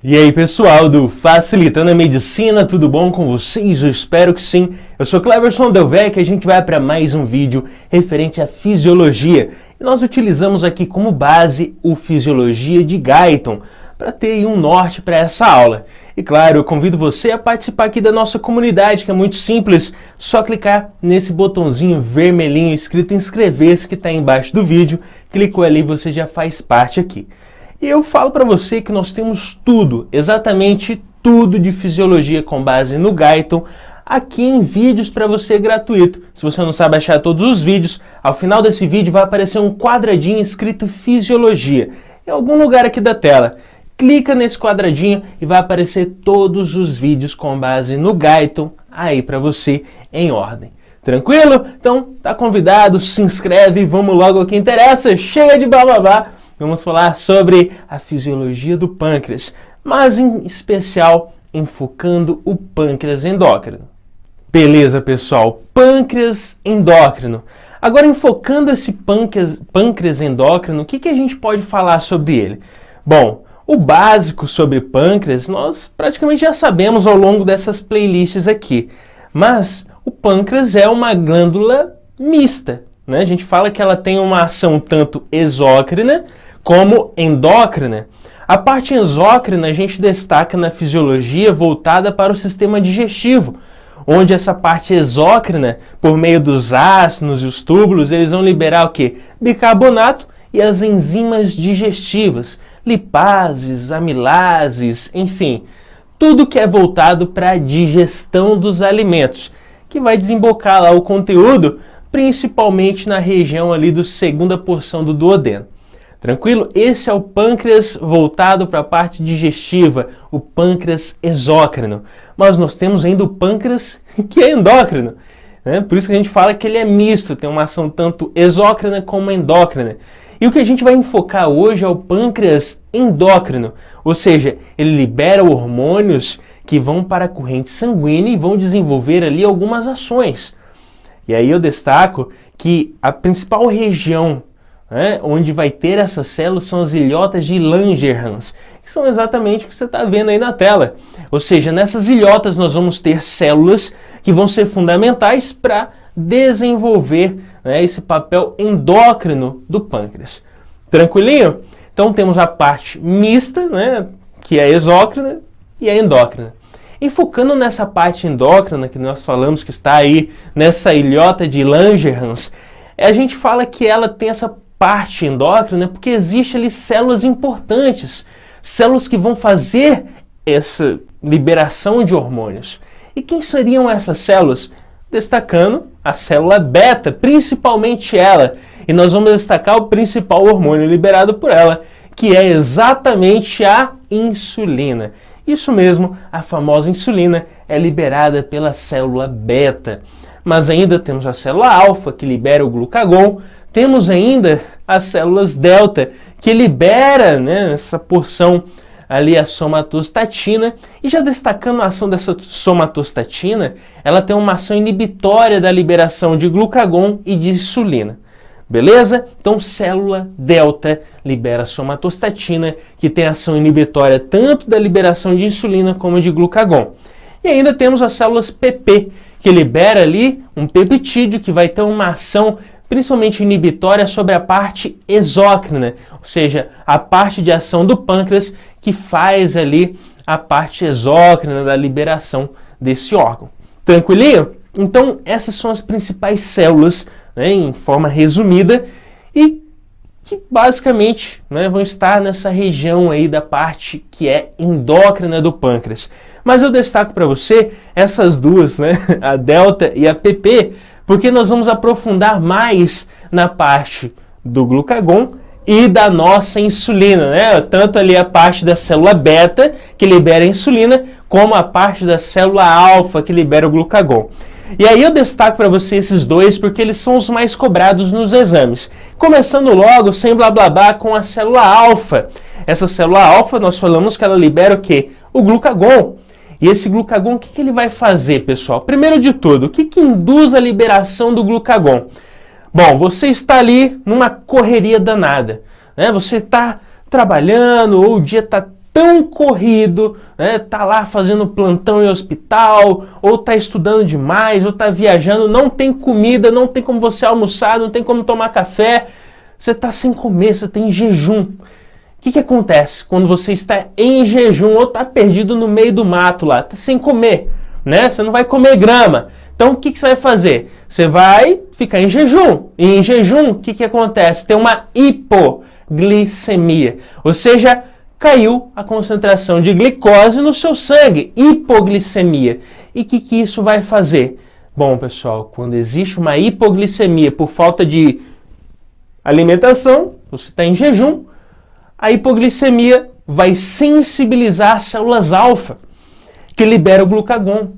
E aí pessoal do Facilitando a Medicina, tudo bom com vocês? Eu espero que sim. Eu sou Cleverson Delvecq e a gente vai para mais um vídeo referente à fisiologia. E nós utilizamos aqui como base o Fisiologia de Guyton, para ter aí um norte para essa aula. E claro, eu convido você a participar aqui da nossa comunidade, que é muito simples, só clicar nesse botãozinho vermelhinho escrito inscrever-se que está embaixo do vídeo, clicou ali e você já faz parte aqui. E eu falo para você que nós temos tudo, exatamente tudo de fisiologia com base no Guyton, aqui em vídeos para você gratuito. Se você não sabe achar todos os vídeos, ao final desse vídeo vai aparecer um quadradinho escrito Fisiologia, em algum lugar aqui da tela. Clica nesse quadradinho e vai aparecer todos os vídeos com base no Guyton aí para você em ordem. Tranquilo? Então tá convidado, se inscreve e vamos logo ao que interessa. Chega de blá blá blá. Vamos falar sobre a fisiologia do pâncreas, mas em especial enfocando o pâncreas endócrino. Beleza, pessoal? Pâncreas endócrino. Agora, enfocando esse pâncreas endócrino, o que a gente pode falar sobre ele? Bom, o básico sobre pâncreas nós praticamente já sabemos ao longo dessas playlists aqui, mas o pâncreas é uma glândula mista, né? A gente fala que ela tem uma ação tanto exócrina como endócrina. A parte exócrina a gente destaca na fisiologia voltada para o sistema digestivo, onde essa parte exócrina, por meio dos ácidos e os túbulos, eles vão liberar o quê? Bicarbonato e as enzimas digestivas, lipases, amilases, enfim, tudo que é voltado para a digestão dos alimentos, que vai desembocar lá o conteúdo, principalmente na região ali da segunda porção do duodeno. Tranquilo? Esse é o pâncreas voltado para a parte digestiva, o pâncreas exócrino. Mas nós temos ainda o pâncreas que é endócrino, né? Por isso que a gente fala que ele é misto, tem uma ação tanto exócrina como endócrina. E o que a gente vai enfocar hoje é o pâncreas endócrino, ou seja, ele libera hormônios que vão para a corrente sanguínea e vão desenvolver ali algumas ações. E aí eu destaco que a principal região, né, onde vai ter essas células são as ilhotas de Langerhans, que são exatamente o que você está vendo aí na tela. Ou seja, nessas ilhotas nós vamos ter células que vão ser fundamentais para desenvolver, né, esse papel endócrino do pâncreas. Tranquilinho? Então temos a parte mista, né, que é exócrina, e a endócrina. Enfocando nessa parte endócrina que nós falamos que está aí nessa ilhota de Langerhans, a gente fala que ela tem essa parte endócrina porque existe ali células importantes, células que vão fazer essa liberação de hormônios. E quem seriam essas células? Destacando a célula beta, principalmente ela. E nós vamos destacar o principal hormônio liberado por ela, que é exatamente a insulina. Isso mesmo, a famosa insulina é liberada pela célula beta. Mas ainda temos a célula alfa, que libera o glucagon. Temos ainda as células delta, que libera, né, essa porção ali, a somatostatina. E já destacando a ação dessa somatostatina, ela tem uma ação inibitória da liberação de glucagon e de insulina. Beleza? Então, célula delta libera a somatostatina, que tem ação inibitória tanto da liberação de insulina como de glucagon. E ainda temos as células PP, que libera ali um peptídeo que vai ter uma ação principalmente inibitória sobre a parte exócrina, ou seja, a parte de ação do pâncreas que faz ali a parte exócrina da liberação desse órgão. Tranquilinho? Então, essas são as principais células, né, em forma resumida, e que basicamente, né, vão estar nessa região aí da parte que é endócrina do pâncreas. Mas eu destaco para você essas duas, né, a delta e a PP, porque nós vamos aprofundar mais na parte do glucagon e da nossa insulina, né? Tanto ali a parte da célula beta, que libera a insulina, como a parte da célula alfa, que libera o glucagon. E aí eu destaco para você esses dois porque eles são os mais cobrados nos exames. Começando logo, sem blá blá blá, com a célula alfa. Essa célula alfa, nós falamos que ela libera o quê? O glucagon. E esse glucagon, o que ele vai fazer, pessoal? Primeiro de tudo, o que induz a liberação do glucagon? Bom, você está ali numa correria danada, né? Você está trabalhando ou o dia está tão corrido, né? Tá lá fazendo plantão em hospital, ou tá estudando demais, ou tá viajando, não tem comida, não tem como você almoçar, não tem como tomar café, você tá sem comer, você tem jejum. O que acontece quando você está em jejum ou tá perdido no meio do mato lá, tá sem comer, né? Você não vai comer grama. Então, o que você vai fazer? Você vai ficar em jejum. E em jejum, o que acontece? Tem uma hipoglicemia. Ou seja, caiu a concentração de glicose no seu sangue. Hipoglicemia. E o que isso vai fazer? Bom, pessoal, quando existe uma hipoglicemia por falta de alimentação, você está em jejum, a hipoglicemia vai sensibilizar as células alfa, que libera o glucagon.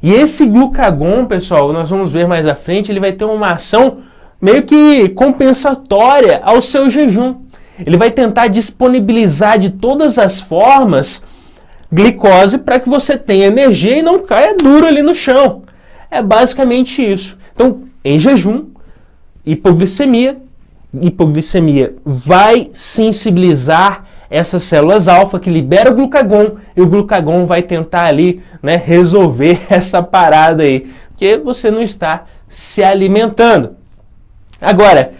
E esse glucagon, pessoal, nós vamos ver mais à frente, ele vai ter uma ação meio que compensatória ao seu jejum. Ele vai tentar disponibilizar de todas as formas glicose para que você tenha energia e não caia duro ali no chão. É basicamente isso. Então, em jejum, hipoglicemia vai sensibilizar essas células alfa que liberam o glucagon, e o glucagon vai tentar ali, né, resolver essa parada aí, porque você não está se alimentando. Agora,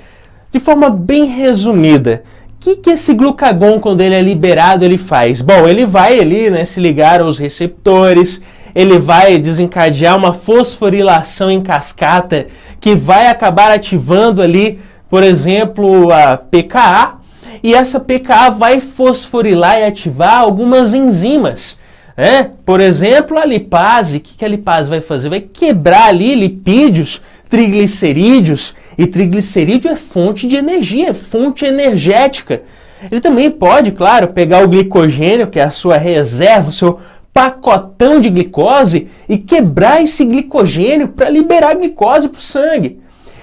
de forma bem resumida, o que esse glucagon, quando ele é liberado, ele faz? Bom, ele vai ali, né, se ligar aos receptores, ele vai desencadear uma fosforilação em cascata que vai acabar ativando ali, por exemplo, a pKa, e essa pKa vai fosforilar e ativar algumas enzimas. Né? Por exemplo, a lipase. O que a lipase vai fazer? Vai quebrar ali lipídios, triglicerídeos, e triglicerídeo é fonte de energia, é fonte energética. Ele também pode, claro, pegar o glicogênio, que é a sua reserva, o seu pacotão de glicose, e quebrar esse glicogênio para liberar glicose para o sangue.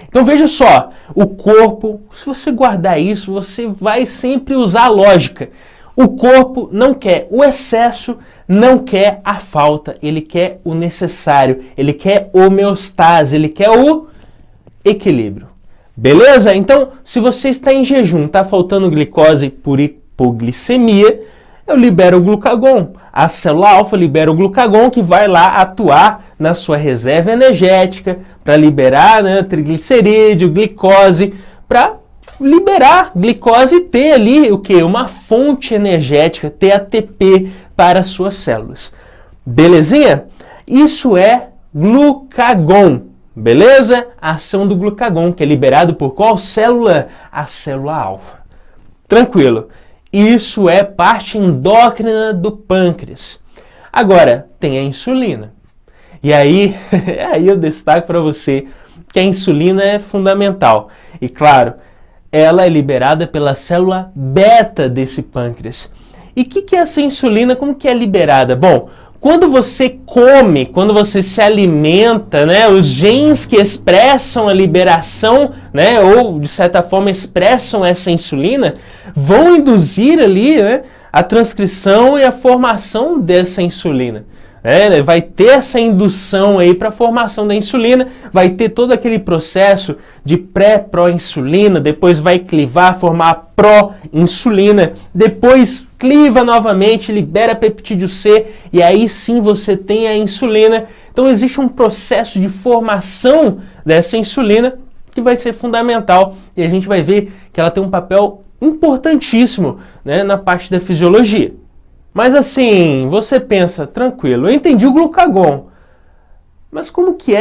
Então veja só, o corpo, se você guardar isso, você vai sempre usar a lógica. O corpo não quer o excesso, não quer a falta, ele quer o necessário, ele quer homeostase, ele quer o equilíbrio. Beleza? Então, se você está em jejum, está faltando glicose por hipoglicemia, eu libero o glucagon. A célula alfa libera o glucagon, que vai lá atuar na sua reserva energética para liberar, né, triglicerídeo, glicose, para liberar glicose e ter ali o que? Uma fonte energética, ter ATP para as suas células. Belezinha? Isso é glucagon. Beleza? A ação do glucagon, que é liberado por qual célula? A célula alfa. Tranquilo. Isso é parte endócrina do pâncreas. Agora, tem a insulina. E aí eu destaco para você que a insulina é fundamental. E claro, ela é liberada pela célula beta desse pâncreas. E o que é essa insulina? Como que é liberada? Bom, quando você come, quando você se alimenta, né, os genes que expressam a liberação, né, ou de certa forma expressam essa insulina, vão induzir ali, né, a transcrição e a formação dessa insulina. Vai ter essa indução aí para a formação da insulina, vai ter todo aquele processo de pré-pró-insulina, depois vai clivar, formar pró-insulina, depois cliva novamente, libera peptídeo C e aí sim você tem a insulina. Então existe um processo de formação dessa insulina que vai ser fundamental e a gente vai ver que ela tem um papel importantíssimo, né, na parte da fisiologia. Mas assim, você pensa, tranquilo, eu entendi o glucagon, mas como que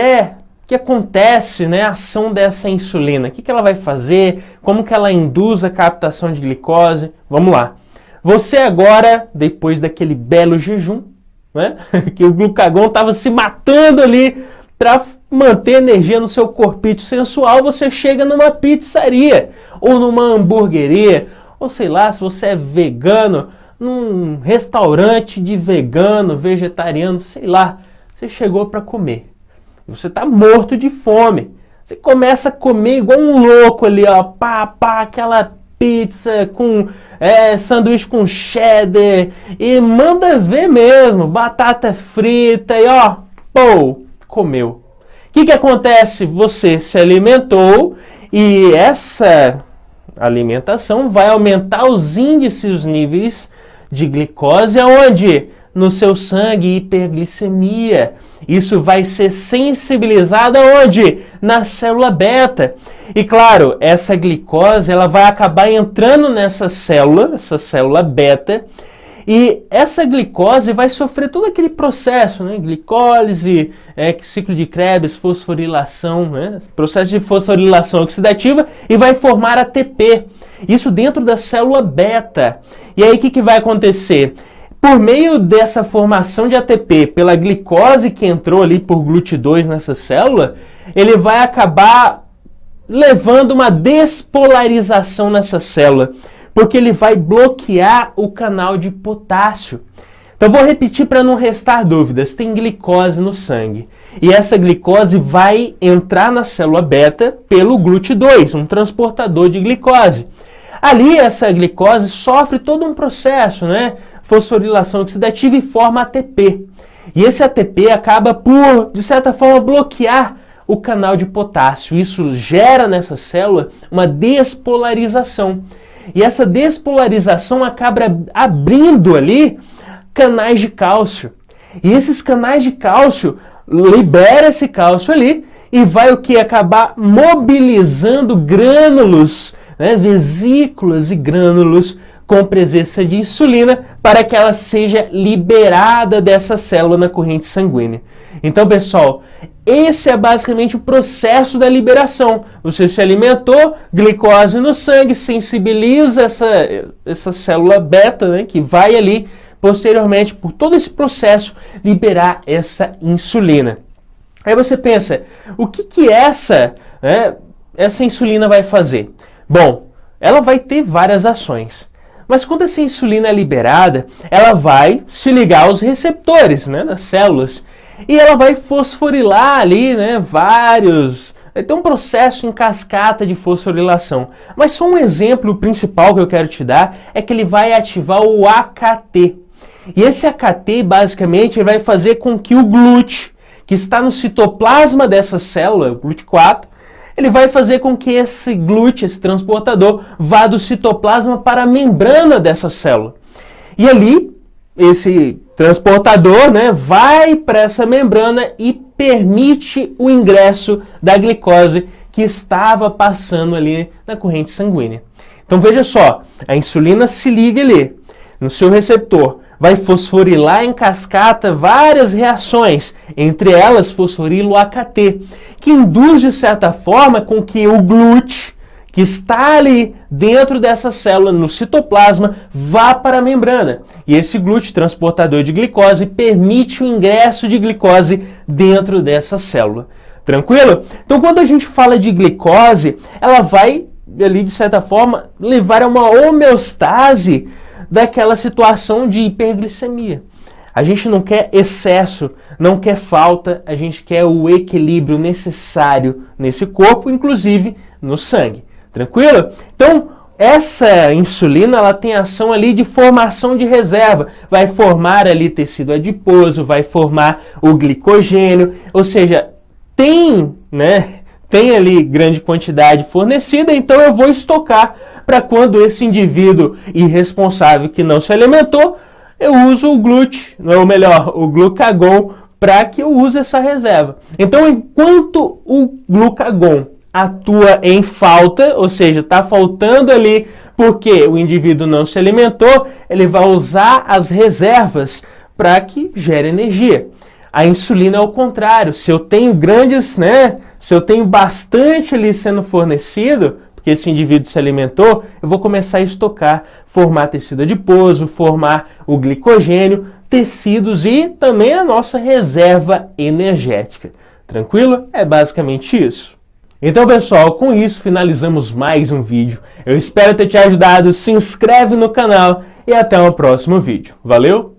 acontece, né, a ação dessa insulina? O que ela vai fazer? Como que ela induz a captação de glicose? Vamos lá. Você agora, depois daquele belo jejum, né, que o glucagon estava se matando ali para manter energia no seu corpite sensual, você chega numa pizzaria, ou numa hamburgueria, ou sei lá, se você é vegano, num restaurante de vegano, vegetariano, sei lá, você chegou para comer. Você está morto de fome. Você começa a comer igual um louco ali, ó, aquela pizza com sanduíche com cheddar e manda ver mesmo, batata frita e ó, comeu. O que acontece? Você se alimentou e essa alimentação vai aumentar os índices, os níveis de glicose aonde? No seu sangue, hiperglicemia. Isso vai ser sensibilizado aonde? Na célula beta. E claro, essa glicose ela vai acabar entrando nessa célula beta, e essa glicose vai sofrer todo aquele processo, né? Glicólise, ciclo de Krebs, fosforilação, né? Processo de fosforilação oxidativa, e vai formar ATP. Isso dentro da célula beta. E aí o que vai acontecer? Por meio dessa formação de ATP, pela glicose que entrou ali por GLUT2 nessa célula, ele vai acabar levando uma despolarização nessa célula, porque ele vai bloquear o canal de potássio. Então vou repetir para não restar dúvidas. Tem glicose no sangue. E essa glicose vai entrar na célula beta pelo GLUT2, um transportador de glicose. Ali essa glicose sofre todo um processo, né? Fosforilação oxidativa e forma ATP. E esse ATP acaba por, de certa forma, bloquear o canal de potássio. Isso gera nessa célula uma despolarização. E essa despolarização acaba abrindo ali canais de cálcio. E esses canais de cálcio libera esse cálcio ali e vai o que? Acabar mobilizando grânulos, né, vesículas e grânulos com presença de insulina para que ela seja liberada dessa célula na corrente sanguínea. Então, pessoal, esse é basicamente o processo da liberação. Você se alimentou, glicose no sangue, sensibiliza essa célula beta, né, que vai ali, posteriormente, por todo esse processo, liberar essa insulina. Aí você pensa, o que essa insulina vai fazer? Bom, ela vai ter várias ações. Mas quando essa insulina é liberada, ela vai se ligar aos receptores, né, das células. E ela vai fosforilar ali, né, vai ter um processo em cascata de fosforilação. Mas só um exemplo principal que eu quero te dar é que ele vai ativar o AKT. E esse AKT, basicamente, vai fazer com que o GLUT, que está no citoplasma dessa célula, o GLUT4, ele vai fazer com que esse GLUT, esse transportador, vá do citoplasma para a membrana dessa célula. E ali, esse transportador, né, vai para essa membrana e permite o ingresso da glicose que estava passando ali na corrente sanguínea. Então veja só, a insulina se liga ali no seu receptor, vai fosforilar em cascata várias reações, entre elas fosforila o AKT, que induz de certa forma com que o GLUT, que está ali dentro dessa célula, no citoplasma, vá para a membrana. E esse GLUT, transportador de glicose, permite o ingresso de glicose dentro dessa célula. Tranquilo? Então, quando a gente fala de glicose, ela vai, ali, de certa forma, levar a uma homeostase daquela situação de hiperglicemia. A gente não quer excesso, não quer falta, a gente quer o equilíbrio necessário nesse corpo, inclusive no sangue. Tranquilo? Então, essa insulina, ela tem ação ali de formação de reserva. Vai formar ali tecido adiposo, vai formar o glicogênio, ou seja, tem ali grande quantidade fornecida, então eu vou estocar para quando esse indivíduo irresponsável que não se alimentou, eu uso o GLUT, ou melhor, o glucagon, para que eu use essa reserva. Então, enquanto o glucagon atua em falta, ou seja, está faltando ali porque o indivíduo não se alimentou, ele vai usar as reservas para que gere energia. A insulina é o contrário. Se eu tenho se eu tenho bastante ali sendo fornecido, porque esse indivíduo se alimentou, eu vou começar a estocar, formar tecido adiposo, formar o glicogênio, tecidos e também a nossa reserva energética. Tranquilo? É basicamente isso. Então, pessoal, com isso finalizamos mais um vídeo. Eu espero ter te ajudado. Se inscreve no canal e até o próximo vídeo. Valeu!